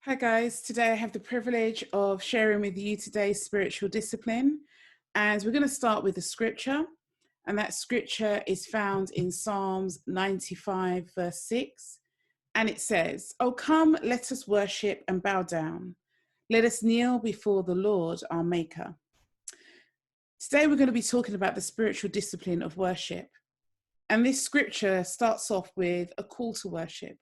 Hi guys, today I have the privilege of sharing with you today's spiritual discipline, and we're going to start with the scripture, and that scripture is found in Psalms 95 verse 6, and it says, "Oh come, let us worship and bow down. Let us kneel before the Lord our Maker." Today we're going to be talking about the spiritual discipline of worship, and this scripture starts off with a call to worship.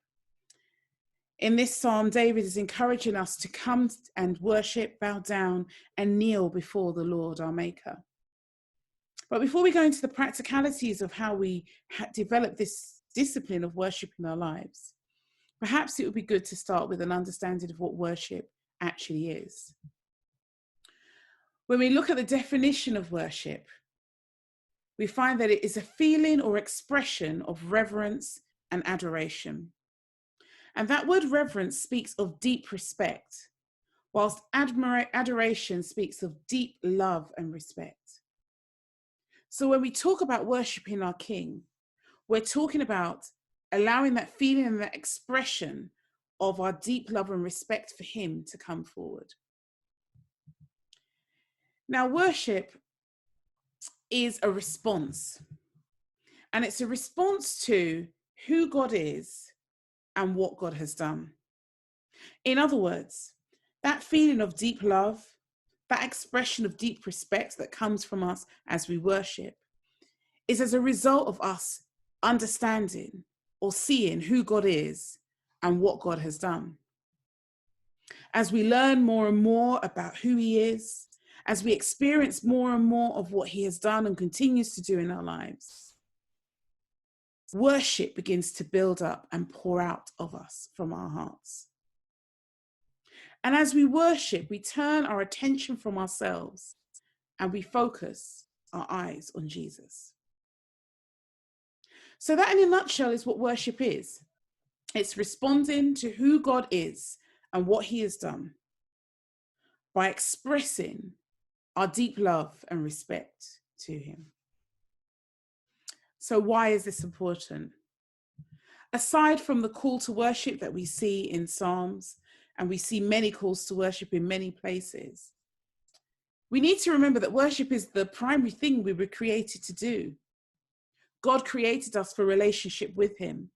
In this psalm, David is encouraging us to come and worship, bow down, and kneel before the Lord, our Maker. But before we go into the practicalities of how we develop this discipline of worship in our lives, perhaps it would be good to start with an understanding of what worship actually is. When we look at the definition of worship, we find that it is a feeling or expression of reverence and adoration. And that word reverence speaks of deep respect, whilst adoration speaks of deep love and respect. So when we talk about worshiping our King, we're talking about allowing that feeling and that expression of our deep love and respect for him to come forward. Now, worship is a response, and it's a response to who God is and what God has done. In other words, that feeling of deep love, that expression of deep respect that comes from us as we worship, is as a result of us understanding or seeing who God is and what God has done. As we learn more and more about who he is, as we experience more and more of what he has done and continues to do in our lives, worship begins to build up and pour out of us from our hearts. And as we worship, we turn our attention from ourselves and we focus our eyes on Jesus. So that in a nutshell is what worship is. It's responding to who God is and what he has done by expressing our deep love and respect to him. So why is this important? Aside from the call to worship that we see in Psalms, and we see many calls to worship in many places, we need to remember that worship is the primary thing we were created to do. God created us for relationship with him,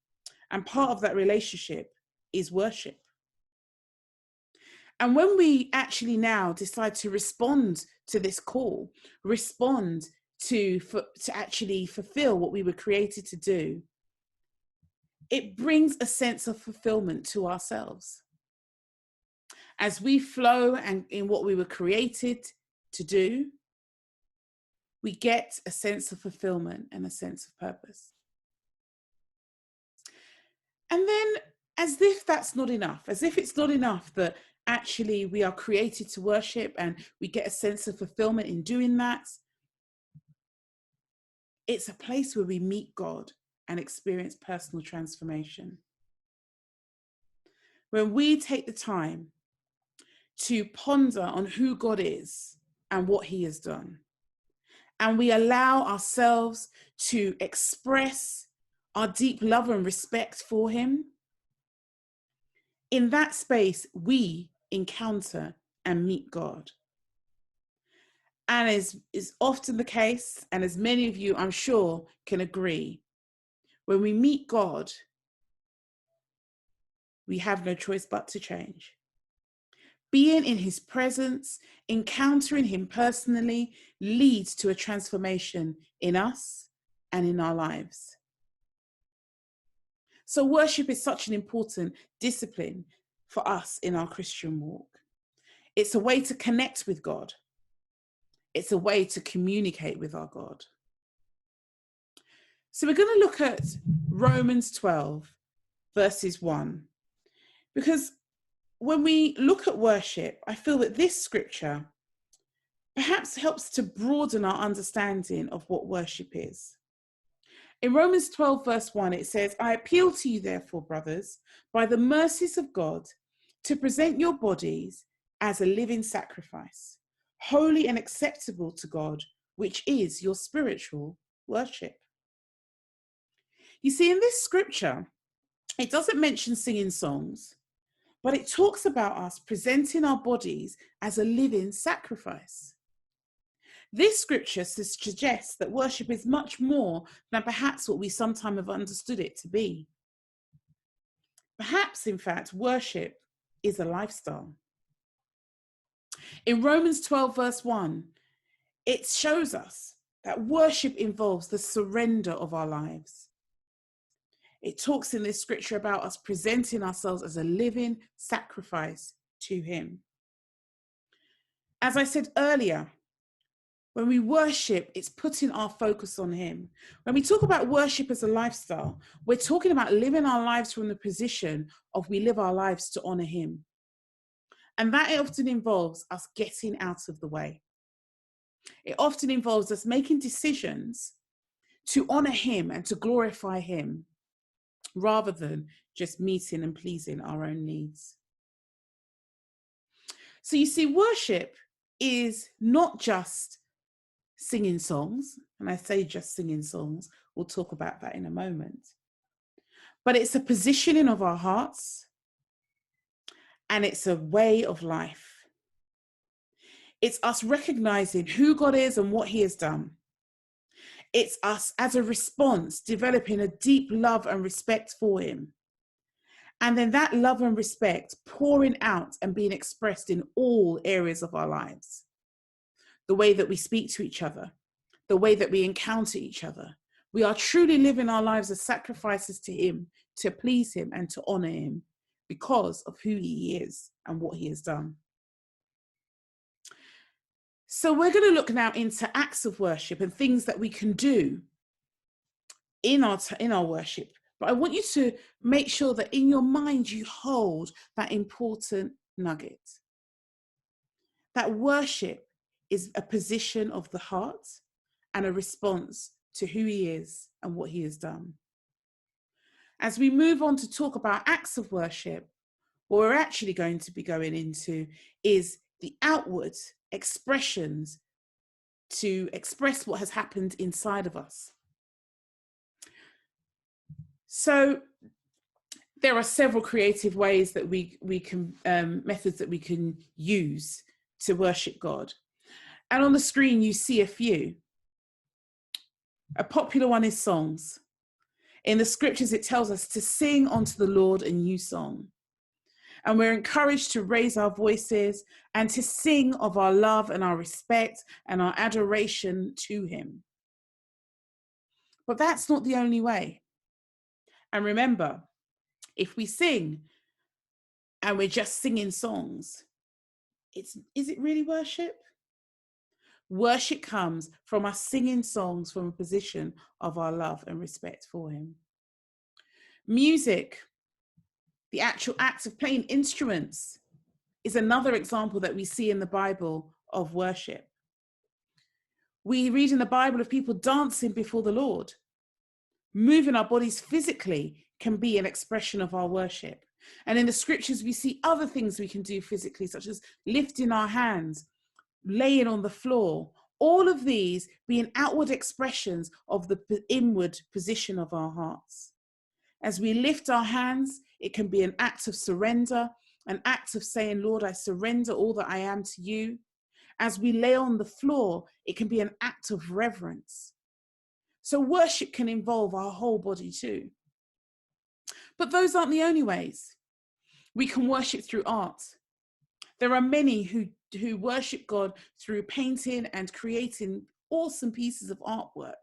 and part of that relationship is worship. And when we actually now decide to respond to this call, respond to actually fulfill what we were created to do, it brings a sense of fulfillment to ourselves. As we flow and in what we were created to do, we get a sense of fulfillment and a sense of purpose. And then, as if that's not enough, as if it's not enough that actually we are created to worship and we get a sense of fulfillment in doing that, it's a place where we meet God and experience personal transformation. When we take the time to ponder on who God is and what he has done, and we allow ourselves to express our deep love and respect for him, in that space, we encounter and meet God. And as is often the case, and as many of you, I'm sure, can agree, when we meet God, we have no choice but to change. Being in his presence, encountering him personally, leads to a transformation in us and in our lives. So worship is such an important discipline for us in our Christian walk. It's a way to connect with God. It's a way to communicate with our God. So we're going to look at Romans 12, verses 1. Because when we look at worship, I feel that this scripture perhaps helps to broaden our understanding of what worship is. In Romans 12, verse 1, it says, "I appeal to you, therefore, brothers, by the mercies of God, to present your bodies as a living sacrifice, holy and acceptable to God, which is your spiritual worship." You see, in this scripture, it doesn't mention singing songs, but it talks about us presenting our bodies as a living sacrifice. This scripture suggests that worship is much more than perhaps what we sometimes have understood it to be. Perhaps, in fact, worship is a lifestyle. In Romans 12, verse 1, it shows us that worship involves the surrender of our lives. It talks in this scripture about us presenting ourselves as a living sacrifice to him. As I said earlier, when we worship, it's putting our focus on him. When we talk about worship as a lifestyle, we're talking about living our lives from the position of we live our lives to honor him. And that often involves us getting out of the way. It often involves us making decisions to honor him and to glorify him, rather than just meeting and pleasing our own needs. So you see, worship is not just singing songs, and I say just singing songs, we'll talk about that in a moment, but it's a positioning of our hearts, and it's a way of life. It's us recognizing who God is and what he has done. It's us, as a response, developing a deep love and respect for him. And then that love and respect pouring out and being expressed in all areas of our lives. The way that we speak to each other, the way that we encounter each other. We are truly living our lives as sacrifices to him, to please him and to honor him because of who he is and what he has done. So we're going to look now into acts of worship and things that we can do in our worship. But I want you to make sure that in your mind you hold that important nugget. That worship is a position of the heart and a response to who he is and what he has done. As we move on to talk about acts of worship, what we're actually going to be going into is the outward expressions to express what has happened inside of us. So there are several creative ways that we can, methods that we can use to worship God. And on the screen, you see a few. A popular one is songs. In the scriptures, it tells us to sing unto the Lord a new song. And we're encouraged to raise our voices and to sing of our love and our respect and our adoration to him. But that's not the only way. And remember, if we sing and we're just singing songs, is it really worship? Worship comes from us singing songs from a position of our love and respect for him. Music, the actual act of playing instruments, is another example that we see in the Bible of worship. We read in the Bible of people dancing before the Lord. Moving our bodies physically can be an expression of our worship. And in the scriptures, we see other things we can do physically, such as lifting our hands, laying on the floor. All of these being outward expressions of the inward position of our hearts. As we lift our hands, it can be an act of surrender, an act of saying, Lord, I surrender all that I am to you. As we lay on the floor, it can be an act of reverence. So worship can involve our whole body too. But those aren't the only ways. We can worship through art. There are many who worship God through painting and creating awesome pieces of artwork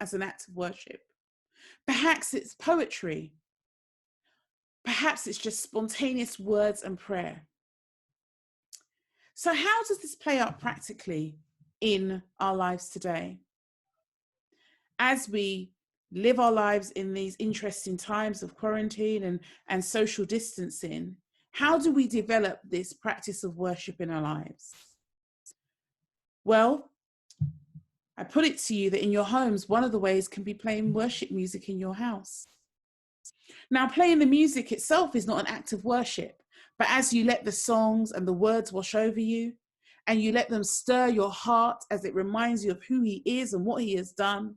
as an act of worship. Perhaps it's poetry. Perhaps it's just spontaneous words and prayer. So how does this play out practically in our lives today? As we live our lives in these interesting times of quarantine and social distancing, how do we develop this practice of worship in our lives? Well, I put it to you that in your homes, one of the ways can be playing worship music in your house. Now, playing the music itself is not an act of worship, but as you let the songs and the words wash over you, and you let them stir your heart as it reminds you of who he is and what he has done,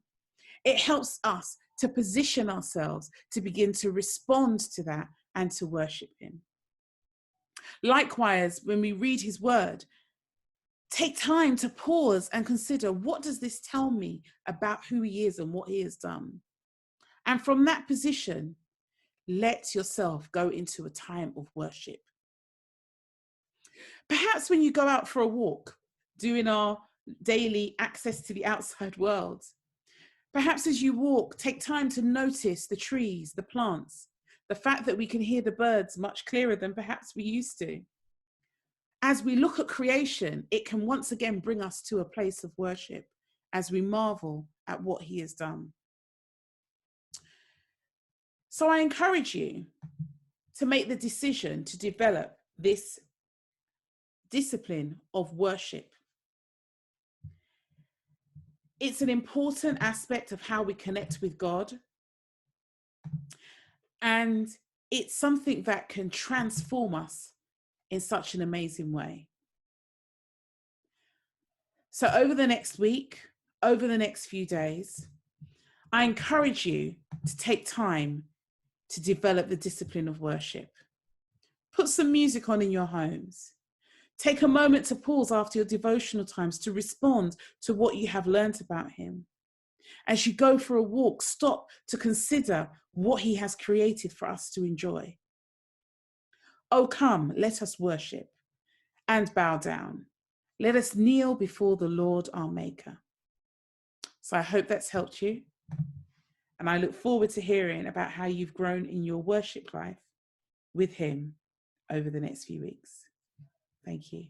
it helps us to position ourselves to begin to respond to that and to worship him. Likewise, when we read his word, take time to pause and consider, what does this tell me about who he is and what he has done? And from that position, let yourself go into a time of worship. Perhaps when you go out for a walk, doing our daily access to the outside world, perhaps as you walk, take time to notice the trees, the plants, the fact that we can hear the birds much clearer than perhaps we used to. As we look at creation, it can once again bring us to a place of worship as we marvel at what he has done. So I encourage you to make the decision to develop this discipline of worship. It's an important aspect of how we connect with God. And it's something that can transform us in such an amazing way. So over the next week, over the next few days, I encourage you to take time to develop the discipline of worship. Put some music on in your homes. Take a moment to pause after your devotional times to respond to what you have learned about him. As you go for a walk, stop to consider what he has created for us to enjoy. Oh, come, let us worship and bow down. Let us kneel before the Lord our Maker. So I hope that's helped you. And I look forward to hearing about how you've grown in your worship life with him over the next few weeks. Thank you.